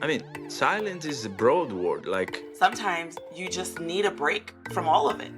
I mean, silence is a broad word. Like, Sometimes you just need a break from all of it.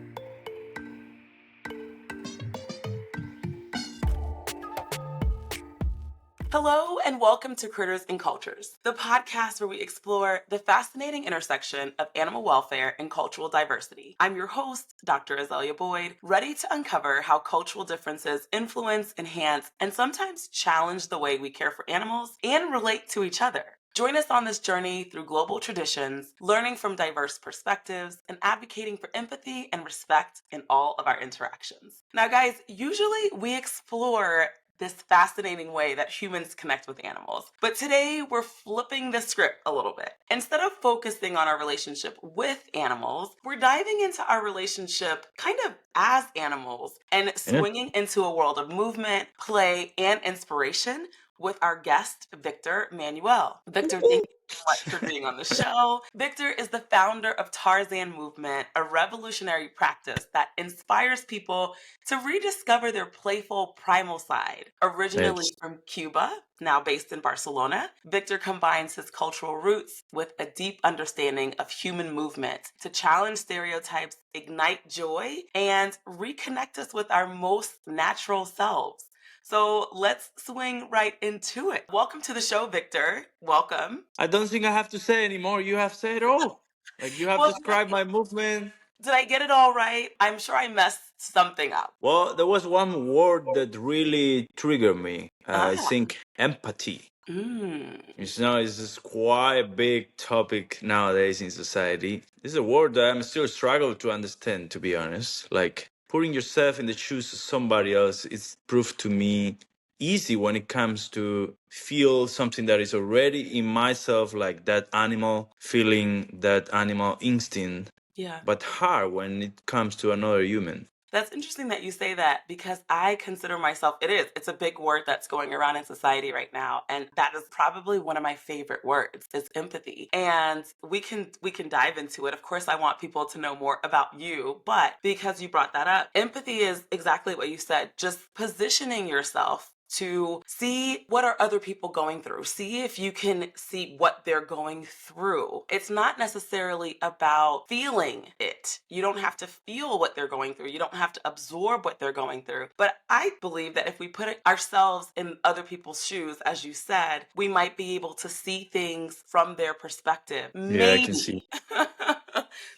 Hello and welcome to Critters and Cultures, the podcast where we explore the fascinating intersection of animal welfare and cultural diversity. I'm your host, Dr. Azalia Boyd, ready to uncover how cultural differences influence, enhance, and sometimes challenge the way we care for animals and relate to each other. Join us on this journey through global traditions, learning from diverse perspectives, and advocating for empathy and respect in all of our interactions. Now, guys, usually we explore this fascinating way that humans connect with animals. But today we're flipping the script a little bit. Instead of focusing on our relationship with animals, we're diving into our relationship kind of as animals and swinging into a world of movement, play, and inspiration with our guest, Victor Manuel. Victor, thank you so much for being on the show. Victor is the founder of Tarzan Movement, a revolutionary practice that inspires people to rediscover their playful primal side. Originally that's from Cuba, now based in Barcelona, Victor combines his cultural roots with a deep understanding of human movement to challenge stereotypes, ignite joy, and reconnect us with our most natural selves. So let's swing right into it. Welcome to the show, Victor. Welcome. I don't think I have to say anymore. You have said all. Like, you have Well, described my movement. did I get it all right? I'm sure I messed something up. Well, there was one word that really triggered me. I Ah. think empathy. Mm. It's just quite a big topic nowadays in society. This is a word that I'm still struggling to understand, to be honest. Like, putting yourself in the shoes of somebody else, it's proved to me easy when it comes to feel something that is already in myself, like that animal feeling, that animal instinct, Yeah. but hard when it comes to another human. That's interesting that you say that because I consider myself, it's a big word that's going around in society right now. And that is probably one of my favorite words is empathy. And we can dive into it. Of course, I want people to know more about you, but because you brought that up, empathy is exactly what you said, just positioning yourself to see what are other people going through. See if you can see what they're going through. It's not necessarily about feeling it. You don't have to feel what they're going through. You don't have to absorb what they're going through. But I believe that if we put ourselves in other people's shoes, as you said, we might be able to see things from their perspective. Yeah, I can see. Maybe.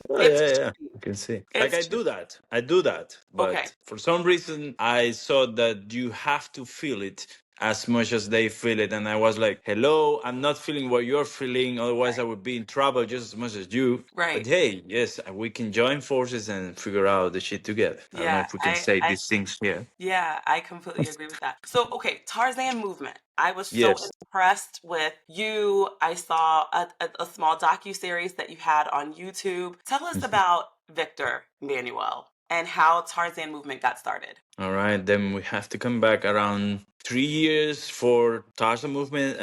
Oh, It's yeah, tricky. I can see. Like, It's I tricky. do that. I do that. Okay. But for some reason, I saw that you have to feel it as much as they feel it. And I was like, hello, I'm not feeling what you're feeling. Otherwise, I would be in trouble just as much as you. But Right. hey, yes, we can join forces and figure out the shit together. I don't know Yeah. if we can I say I these things here. Yeah, I completely agree with that. So, okay, Tarzan Movement. I was so Yes. impressed with you. I saw a small docu-series that you had on YouTube. Tell us about Victor Manuel and how Tarzan Movement got started. All right, then we have to come back around 3 years for Tarzan Movement,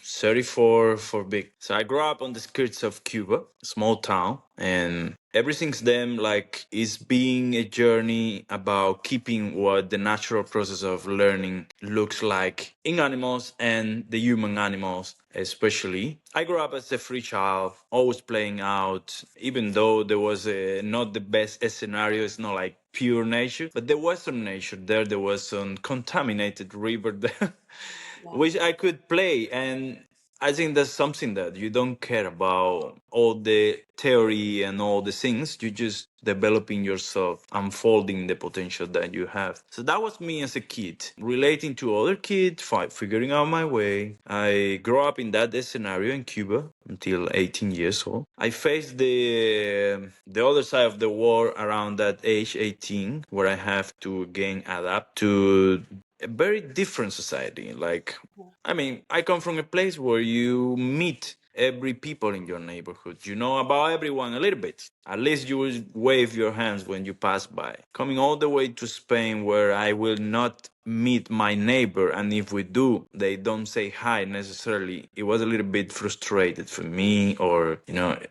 34 for Big. So I grew up on the skirts of Cuba, a small town, and ever since then, like, it's been a journey about keeping what the natural process of learning looks like in animals and the human animals, especially. I grew up as a free child, always playing out, even though there was not the best scenario. It's not like pure nature, but there was some nature there. There was some contaminated river there, Yeah. which I could play. And I think that's something that you don't care about all the theory and all the things. You just developing yourself, unfolding the potential that you have. So that was me as a kid, relating to other kids, figuring out my way. I grew up in that scenario in Cuba until 18 years old. I faced the other side of the war around that age, 18, where I have to again adapt to a very different society. Like, I mean, I come from a place where you meet every people in your neighborhood. You know about everyone a little bit. At least you will wave your hands when you pass by. Coming all the way to Spain, where I will not meet my neighbor, and if we do, they don't say hi necessarily, it was a little bit frustrated for me, or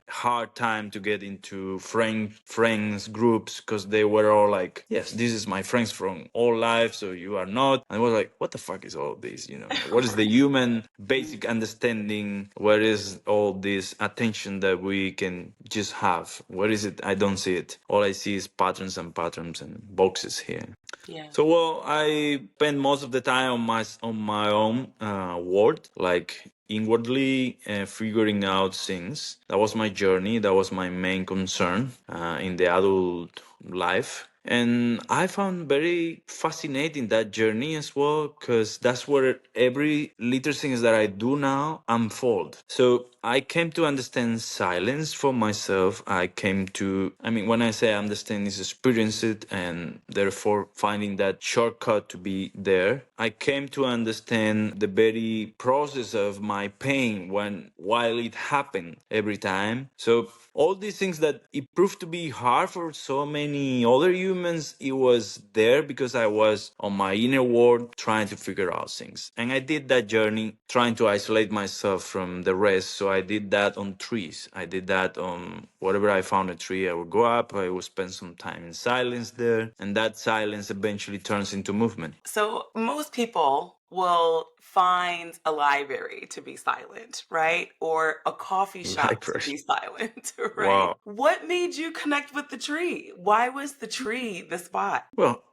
hard time to get into friends groups, because they were all like, yes, this is my friends from all life, so you are not. And I was like, what the fuck is all this? What is the human basic understanding? Where is all this attention that we can just have? Where is it? I don't see it. All I see is patterns and boxes here. Yeah. So, well, I spend most of the time on my own world, like inwardly figuring out things. That was my journey. That was my main concern in the adult life. And I found very fascinating that journey as well, because that's where every little things that I do now unfold. So I came to understand silence for myself. When I say understand, is experience it, and therefore finding that shortcut to be there. I came to understand the very process of my pain while it happened every time. So all these things that it proved to be hard for so many other humans, it was there because I was on my inner world trying to figure out things. And I did that journey trying to isolate myself from the rest. So I did that on trees. I did that on whatever I found a tree, I would go up, I would spend some time in silence there. And that silence eventually turns into movement. So most people will find a library to be silent, right? Or a coffee shop to Library. be silent, right? Wow. What made you connect with the tree? Why was the tree the spot? Well,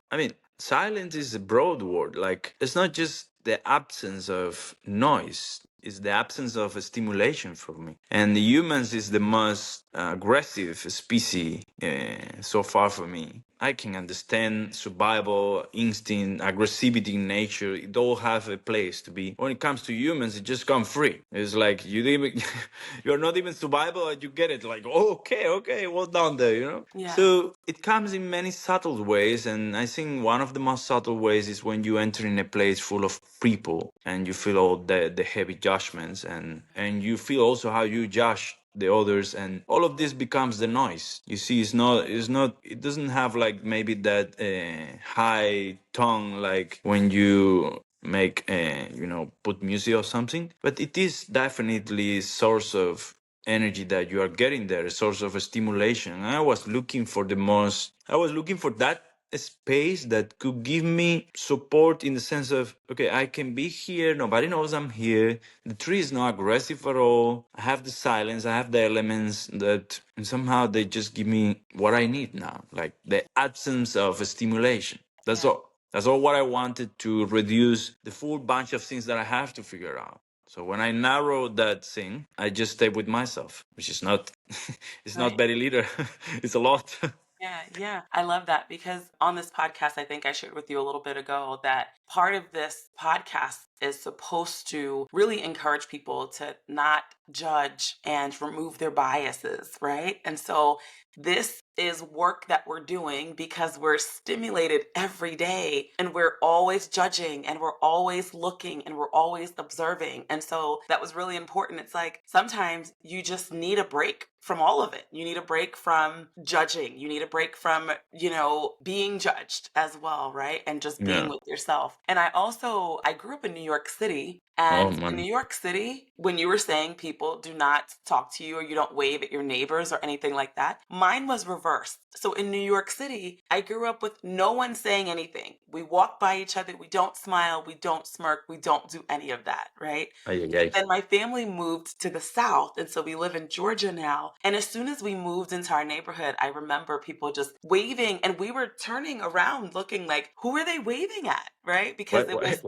silence is a broad word. Like, it's not just the absence of noise, it's the absence of a stimulation for me. And the humans is the most aggressive species so far for me. I can understand survival, instinct, aggressivity in nature. It all have a place to be. When it comes to humans, it just comes free. It's like you're not even survival, and you get it. Like, oh, okay, well done there. Yeah. So it comes in many subtle ways, and I think one of the most subtle ways is when you enter in a place full of people and you feel all the heavy judgments, and you feel also how you judge the others, and all of this becomes the noise. You see, it doesn't have like maybe that high tone like when you make put music or something, but it is definitely a source of energy that you are getting there, a source of stimulation. And I was looking for that space that could give me support, in the sense of, okay, I can be here, nobody knows I'm here, the tree is not aggressive at all, I have the silence, I have the elements that, and somehow they just give me what I need now, like the absence of a stimulation. That's Yeah. all. That's all what I wanted, to reduce the full bunch of things that I have to figure out. So when I narrowed that thing, I just stayed with myself, which is not, it's not Right. very little. It's a lot. Yeah. I love that, because on this podcast, I think I shared with you a little bit ago that part of this podcast is supposed to really encourage people to not judge and remove their biases, right? And so this is work that we're doing because we're stimulated every day, and we're always judging, and we're always looking, and we're always observing. And so that was really important. It's like sometimes you just need a break from all of it. You need a break from judging. You need a break from, being judged as well, right? And just being Yeah. with yourself. And I grew up in New York City. Oh And in New man. York City, when you were saying people do not talk to you, or you don't wave at your neighbors or anything like that, mine was reversed. So in New York City, I grew up with no one saying anything. We walk by each other. We don't smile. We don't smirk. We don't do any of that, right? Ay, ay, ay. Then my family moved to the South. And so we live in Georgia now. And as soon as we moved into our neighborhood, I remember people just waving, and we were turning around looking like, who are they waving at? Right? Because it was,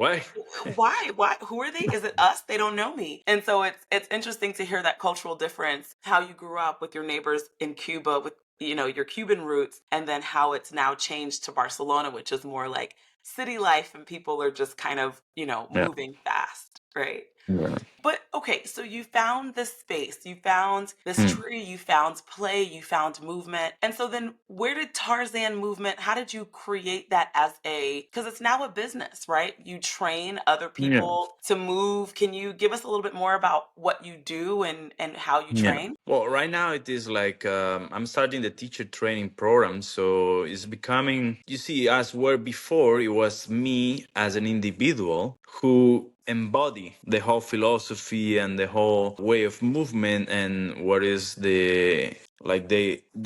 Why? why, who are they? Is it us? They don't know me. And so it's interesting to hear that cultural difference, how you grew up with your neighbors in Cuba with, your Cuban roots, and then how it's now changed to Barcelona, which is more like city life, and people are just kind of, Yeah. moving fast. Right. Yeah. But okay, so you found this space, you found this Hmm. tree, you found play, you found movement. And so then where did Tarzan Movement, how did you create that as because it's now a business, right? You train other Yeah. people to move. Can you give us a little bit more about what you do and how you Yeah. train? Well, right now it is like I'm starting the teacher training program. So it's becoming, you see, as where before it was me as an individual who embody the whole philosophy and the whole way of movement and what is the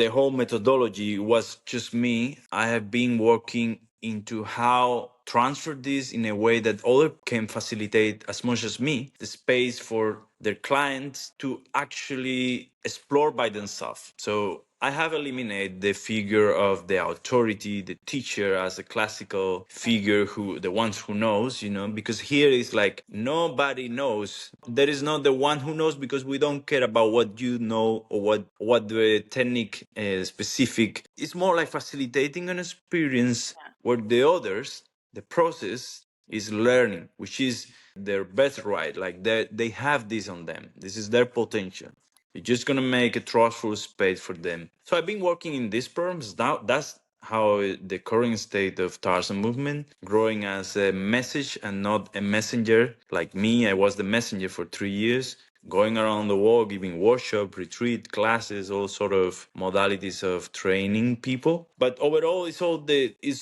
whole methodology was just me. I have been working into how transfer this in a way that other can facilitate as much as me the space for their clients to actually explore by themselves. So I have eliminated the figure of the authority, the teacher as a classical figure who the ones who knows, because here is like nobody knows. There is not the one who knows because we don't care about what you know or what the technique specific. It's more like facilitating an experience where the others, the process is learning, which is their birthright. Like they have this on them. This is their potential. You're just gonna make a trustful space for them. So I've been working in these programs. Now that's how the current state of Tarzan movement, growing as a message and not a messenger. Like me, I was the messenger for 3 years, going around the world, giving workshop, retreat, classes, all sort of modalities of training people. But overall, it's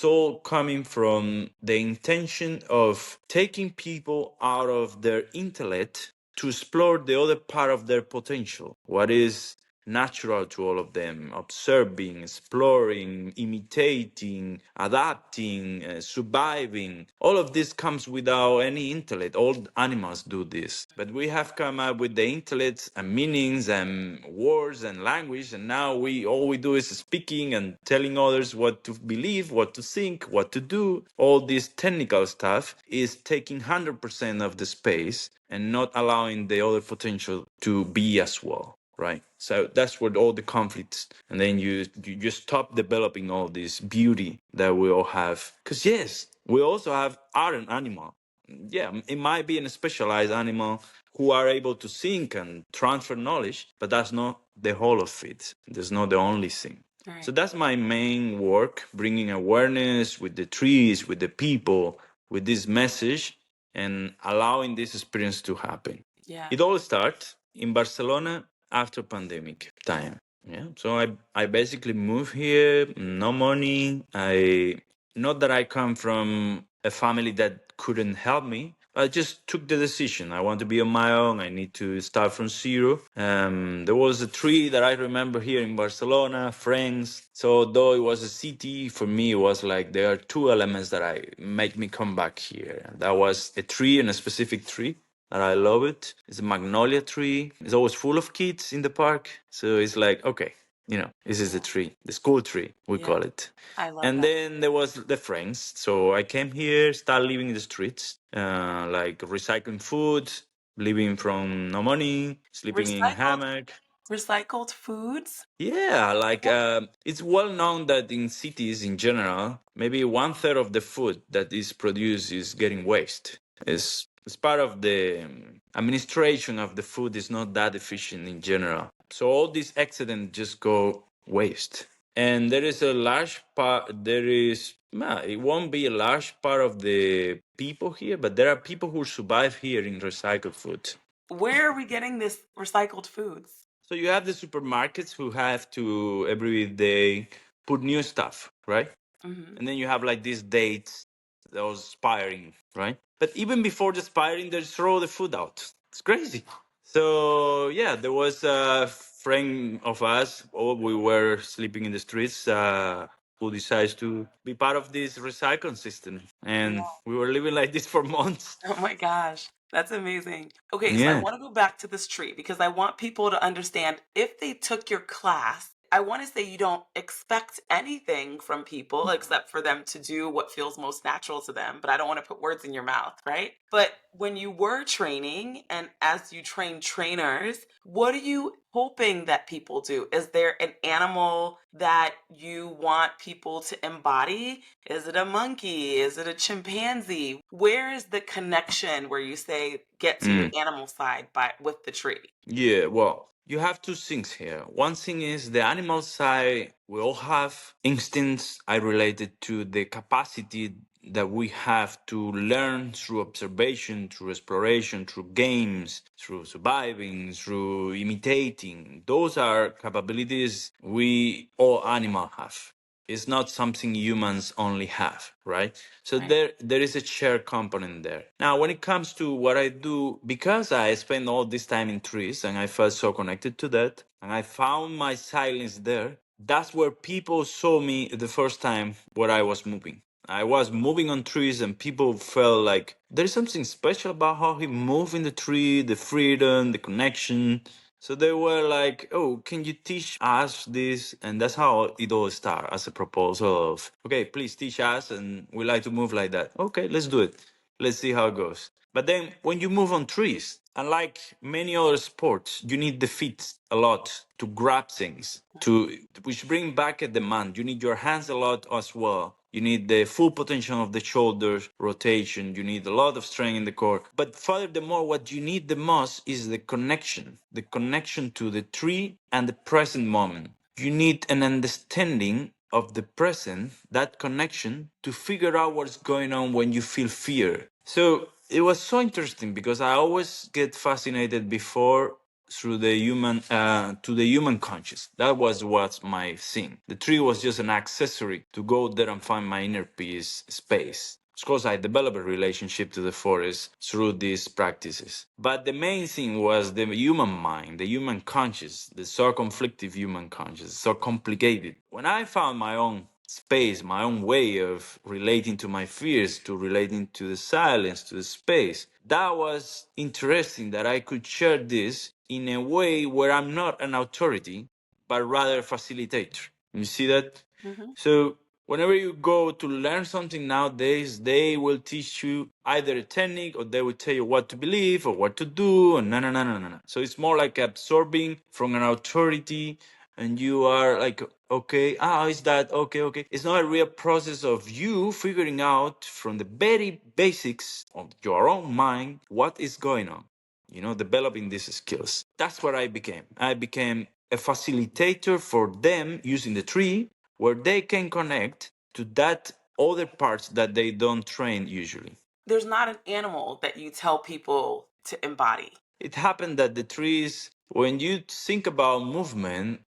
all coming from the intention of taking people out of their intellect to explore the other part of their potential. What is natural to all of them, observing, exploring, imitating, adapting, surviving. All of this comes without any intellect. All animals do this. But we have come up with the intellects and meanings and words and language, and now all we do is speaking and telling others what to believe, what to think, what to do. All this technical stuff is taking 100% of the space and not allowing the other potential to be as well. Right. So that's where all the conflicts, and then you just stop developing all this beauty that we all have. Because yes, we also have art and animal. Yeah, it might be a specialized animal who are able to think and transfer knowledge, but that's not the whole of it. That's not the only thing. So Right. that's my main work, bringing awareness with the trees, with the people, with this message, and allowing this experience to happen. Yeah. It all starts in Barcelona after pandemic time. Yeah. So I basically moved here, no money. I not that I come from a family that couldn't help me. I just took the decision. I want to be on my own. I need to start from zero. There was a tree that I remember here in Barcelona, friends. So though it was a city, for me it was like there are two elements that I make me come back here. That was a tree and a specific tree that I love it. It's a magnolia tree. It's always full of kids in the park. So it's like, okay, this is the tree, the school tree, we Yeah. call it. I love And that. then there was the friends. So I came here, started living in the streets, like recycling food, living from no money, sleeping in Recycled hammock. recycled foods? Yeah, like it's well known that in cities in general, maybe one third of the food that is produced is getting waste. It's part of the administration of the food is not that efficient in general. So all these excedents just go waste. And there is a large part, it won't be a large part of the people here, but there are people who survive here in recycled food. Where are we getting this recycled foods? So you have the supermarkets who have to every day put new stuff, right? Hmm. And then you have like these dates, those expiring, right? But even before the expiring, they throw the food out. It's crazy. So yeah, there was a friend of us, we were sleeping in the streets, who decides to be part of this recycling system, and we were living like this for months. Oh my gosh, that's amazing. Okay, so I Yeah. want to go back to this tree because I want people to understand if they took your class, I want to say you don't expect anything from people except for them to do what feels most natural to them. But I don't want to put words in your mouth, right? But when you were training and as you train trainers, what are you hoping that people do? Is there an animal that you want people to embody? Is it a monkey? Is it a chimpanzee? Where is the connection where you say get to your animal side by with the tree? Yeah, well, you have two things here. One thing is the animal side, we all have instincts are related to the capacity that we have to learn through observation, through exploration, through games, through surviving, through imitating. Those are capabilities we all animals have. It's not something humans only have, right? So Right. there is a shared component there. Now, when it comes to what I do, because I spent all this time in trees and I felt so connected to that, and I found my silence there, that's where people saw me the first time where I was moving. I was moving on trees and people felt like there's something special about how he moved in the tree, the freedom, the connection. So they were like, "Oh, can you teach us this?" And that's how it all started as a proposal of, "Okay, please teach us, and we like to move like that." Okay, let's do it. Let's see how it goes. But then when you move on trees, unlike many other sports, you need the feet a lot to grab things, to which bring back a demand. You need your hands a lot as well. You need the full potential of the shoulders, rotation. You need a lot of strength in the core. But furthermore, what you need the most is the connection to the tree and the present moment. You need an understanding of the present, that connection, to figure out what's going on when you feel fear. So it was so interesting because I always get fascinated before through the human to the human conscious. That was my thing. The tree was just an accessory to go there and find my inner peace space. Of course, I developed a relationship to the forest through these practices. But the main thing was the human mind, the human conscious, the so conflictive human conscious, so complicated. When I found my own space, my own way of relating to my fears, to relating to the silence, to the space, that was interesting that I could share this in a way where I'm not an authority, but rather a facilitator. You see that? Mm-hmm. So whenever you go to learn something nowadays, they will teach you either a technique or they will tell you what to believe or what to do and no no no no no. So it's more like absorbing from an authority and you are like, okay, is that okay, okay. It's not a real process of you figuring out from the very basics of your own mind what is going on, developing these skills. That's what I became. I became a facilitator for them using the tree where they can connect to that other parts that they don't train usually. There's not an animal that you tell people to embody. It happened that the trees, when you think about movement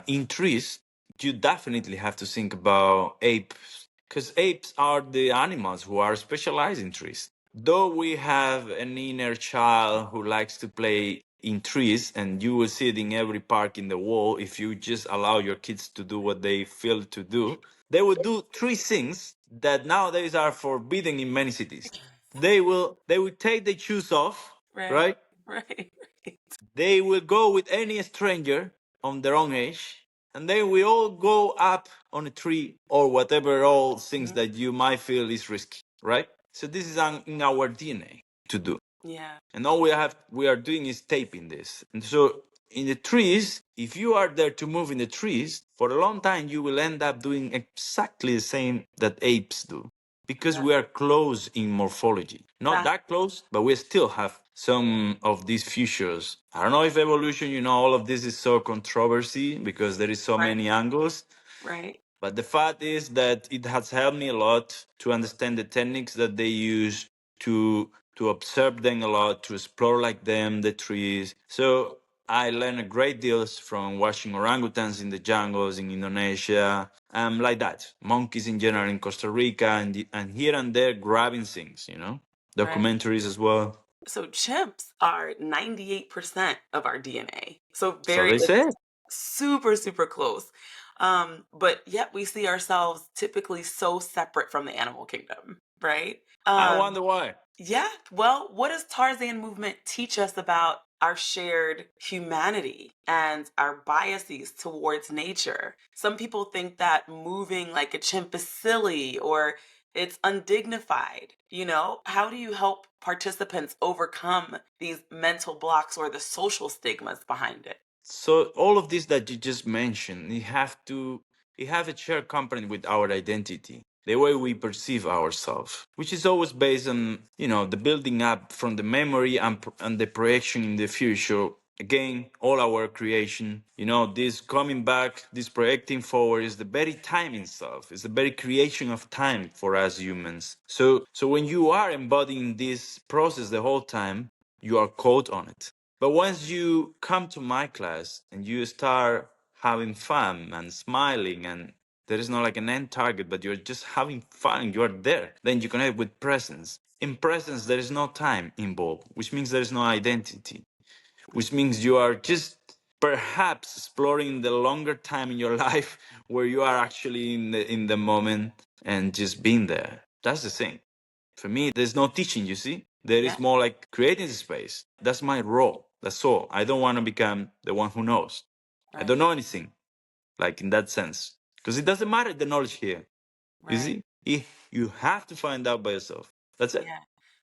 in trees, you definitely have to think about apes, because apes are the animals who are specialized in trees. Though we have an inner child who likes to play in trees, and you will see it in every park in the world if you just allow your kids to do what they feel to do, they will do three things that nowadays are forbidden in many cities. They will take the shoes off, Right, right? right, right. They will go with any stranger on their own age, and then we all go up on a tree or whatever all things Mhm. that you might feel is risky, right? So this is in our DNA to do. Yeah. And all we are doing is taping this. And so in the trees, if you are there to move in the trees, for a long time you will end up doing exactly the same that apes do. Because Yeah. we are close in morphology. Not That, that close, but we still have some of these features. I don't know if evolution, all of this is so controversy because there is so right, many angles. right, But the fact is that it has helped me a lot to understand the techniques that they use, to observe them a lot, to explore like them, the trees. So I learned a great deal from watching orangutans in the jungles in Indonesia, like that. Monkeys in general in Costa Rica, and here and there grabbing things. right. Documentaries as well. So chimps are 98% of our DNA. So So very, they it's say. super, super close. But yet we see ourselves typically so separate from the animal kingdom. right? I wonder why. Yeah. Well, what does Tarzan movement teach us about our shared humanity and our biases towards nature? Some people think that moving like a chimp is silly or it's undignified. How do you help participants overcome these mental blocks or the social stigmas behind it? So all of this that you just mentioned, it have a shared component with our identity, the way we perceive ourselves, which is always based on the building up from the memory and the projection in the future. Again, all our creation, this coming back, this projecting forward is the very time itself. It's the very creation of time for us humans. So when you are embodying this process the whole time, you are caught on it. But once you come to my class and you start having fun and smiling, and there is not like an end target, but you're just having fun, you're there, then you connect with presence. In presence, there is no time involved, which means there is no identity, which means you are just perhaps exploring the longer time in your life where you are actually in the moment and just being there. That's the thing. For me, there's no teaching, you see? There Yeah, is more like creating the space. That's my role. That's all. I don't want to become the one who knows. I don't right, know anything, like in that sense. Because it doesn't matter the knowledge here. You right. see? You have to find out by yourself. That's it. Yeah,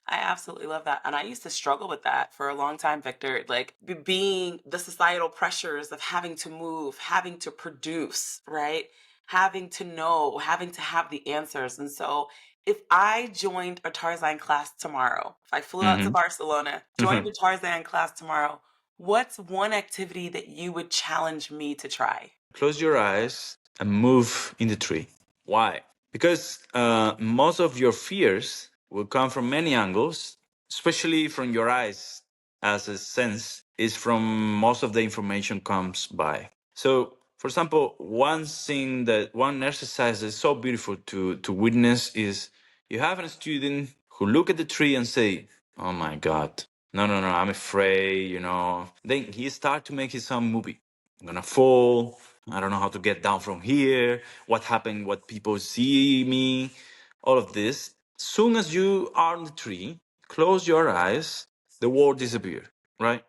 I absolutely love that. And I used to struggle with that for a long time, Victor, like being the societal pressures of having to move, having to produce, right? Having to know, having to have the answers. And so if I joined a Tarzan class tomorrow, if I flew out to Hmm. Barcelona, joined Hmm. a Tarzan class tomorrow, what's one activity that you would challenge me to try? Close your eyes and move in the tree. Why? Because most of your fears will come from many angles, especially from your eyes, as a sense is from most of the information comes by. So, for example, one exercise that's so beautiful to witness is you have a student who look at the tree and say, "Oh my God, no, no, no, I'm afraid." Then he start to make his own movie. I'm gonna fall. I don't know how to get down from here. What happened? What people see me? All of this. Soon as you are on the tree, close your eyes, the world disappear, right?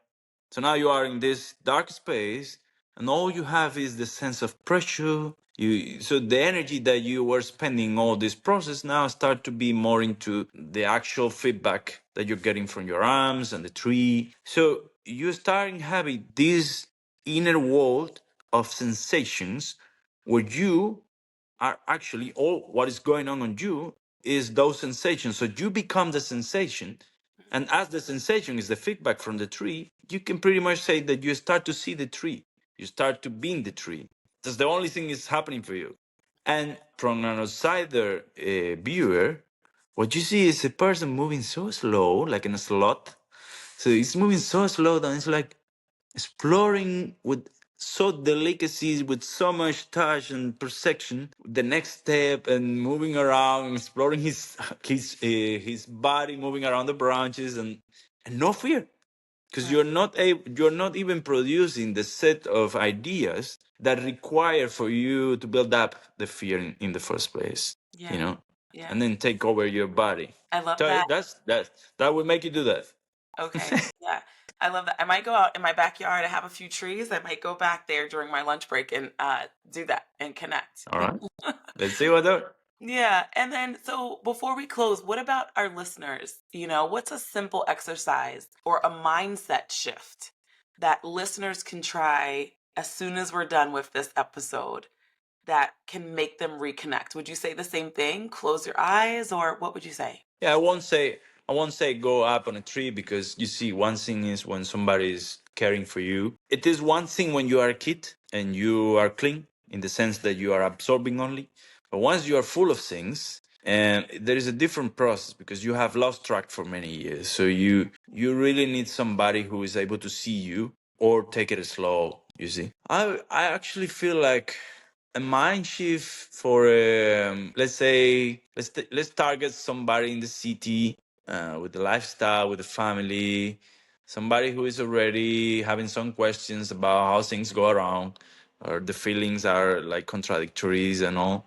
So now you are in this dark space, and all you have is the sense of pressure. So the energy that you were spending all this process now start to be more into the actual feedback that you're getting from your arms and the tree. So you start having this inner world of sensations where you are actually all what is going on you is those sensations. So you become the sensation, and as the sensation is the feedback from the tree, you can pretty much say that you start to see the tree, you start to be in the tree. That's the only thing is happening for you. And from an outsider viewer, what you see is a person moving so slow, like in a slot. So it's moving so slow that it's like exploring with so delicacy, with so much touch and perception, the next step, and moving around, exploring his body, moving around the branches, and no fear, because Right. you're not even producing the set of ideas that require for you to build up the fear in the first place, you Yeah. know, Yeah. and then take over your body. I love So that. that will make you do that. Okay. Yeah. I love that. I might go out in my backyard. I have a few trees. I might go back there during my lunch break and do that and connect. All right, let's see what that. Yeah. And then, so before we close, what about our listeners? What's a simple exercise or a mindset shift that listeners can try as soon as we're done with this episode that can make them reconnect? Would you say the same thing? Close your eyes, or what would you say? Yeah, I won't say go up on a tree, because you see, one thing is when somebody is caring for you. It is one thing when you are a kid and you are clean in the sense that you are absorbing only. But once you are full of things, and there is a different process because you have lost track for many years. So you really need somebody who is able to see you or take it slow, you see. I actually feel like a mind shift for let's say let's target somebody in the city, with the lifestyle, with the family, somebody who is already having some questions about how things go around, or the feelings are like contradictories and all.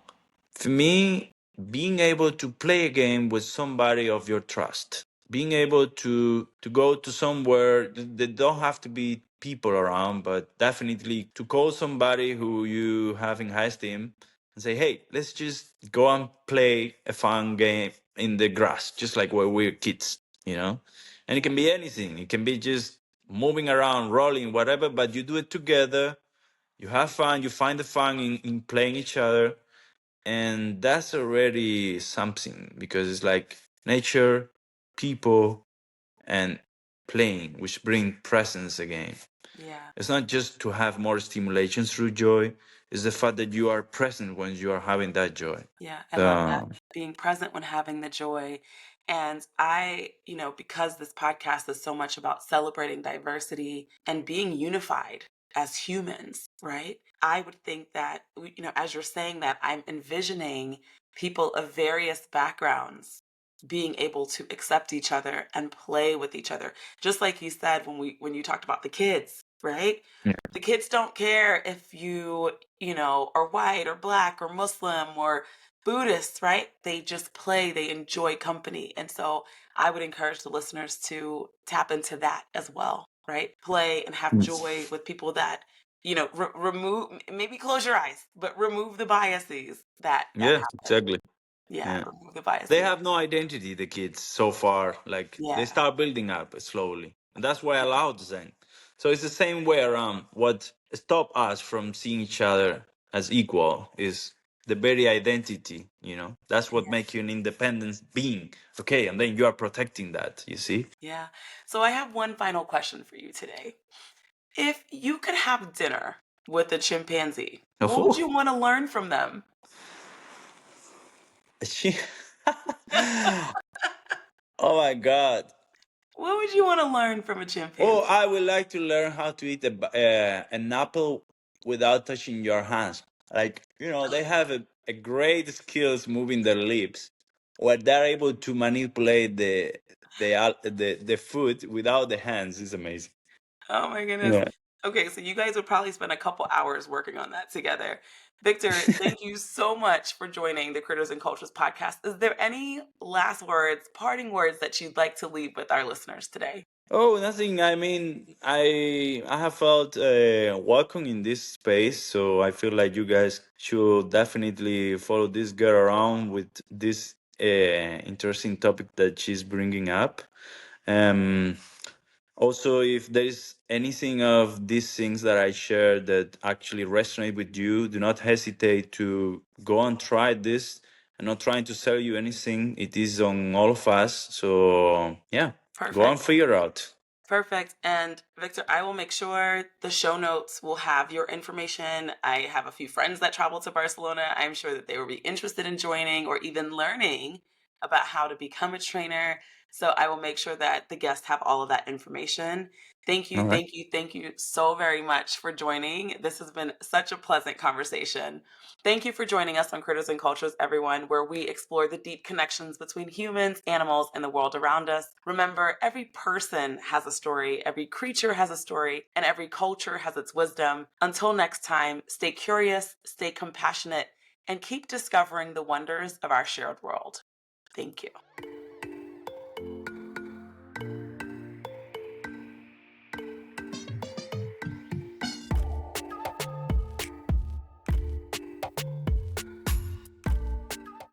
For me, being able to play a game with somebody of your trust, being able to go to somewhere. There don't have to be people around, but definitely to call somebody who you have in high esteem and say, hey, let's just go and play a fun game in the grass, just like when we're kids, you know. And it can be anything. It can be just moving around, rolling, whatever, but you do it together. You have fun. You find the fun in playing each other, and that's already something, because it's like nature, people, and playing, which bring presence again. Yeah. It's not just to have more stimulation through joy, it's the fact that you are present when you are having that joy. Yeah, I love that. So Being present when having the joy. And I, because this podcast is so much about celebrating diversity and being unified as humans, right? I would think that, as you're saying that, I'm envisioning people of various backgrounds being able to accept each other and play with each other. Just like you said when you talked about the kids, right? yeah. The kids don't care if are white or black or Muslim or Buddhists, right? They just play, they enjoy company. And so I would encourage the listeners to tap into that as well, right? Play and have joy with people that, remove, maybe close your eyes, but remove the biases that Yeah, happen. exactly. Yeah, Yeah. remove the They biases. have no identity, the kids, so far. Like, they Yeah, start building up slowly. And that's why I allowed Zen. So it's the same way around. What stop us from seeing each other as equal is the very identity, you know? That's what yeah, makes you an independent being. Okay, and then you are protecting that, you see? yeah. So I have one final question for you today. If you could have dinner with a chimpanzee, what would you Oh, want to learn from them? she... oh my God. What would you want to learn from a Oh, chimpanzee? I would like to learn how to eat an apple without touching your hands. Like, they have a great skills moving their lips, where they're able to manipulate the food without the hands. Is amazing. Oh my goodness. Yeah. Okay, so you guys would probably spend a couple hours working on that together. Victor, thank you so much for joining the Critters and Cultures podcast. Is there any last words, parting words that you'd like to leave with our listeners today? Oh, nothing. I mean, I have felt welcome in this space, so I feel like you guys should definitely follow this girl around with this interesting topic that she's bringing up. Um, Also, if there is anything of these things that I share that actually resonate with you, do not hesitate to go and try this. I'm not trying to sell you anything. It is on all of us. So yeah, go and Perfect. figure out. Perfect. And Victor, I will make sure the show notes will have your information. I have a few friends that travel to Barcelona. I'm sure that they will be interested in joining or even learning about how to become a trainer. So I will make sure that the guests have all of that information. Thank you, All right. thank you, thank you so very much for joining. This has been such a pleasant conversation. Thank you for joining us on Critters and Cultures, everyone, where we explore the deep connections between humans, animals, and the world around us. Remember, every person has a story, every creature has a story, and every culture has its wisdom. Until next time, stay curious, stay compassionate, and keep discovering the wonders of our shared world. Thank you.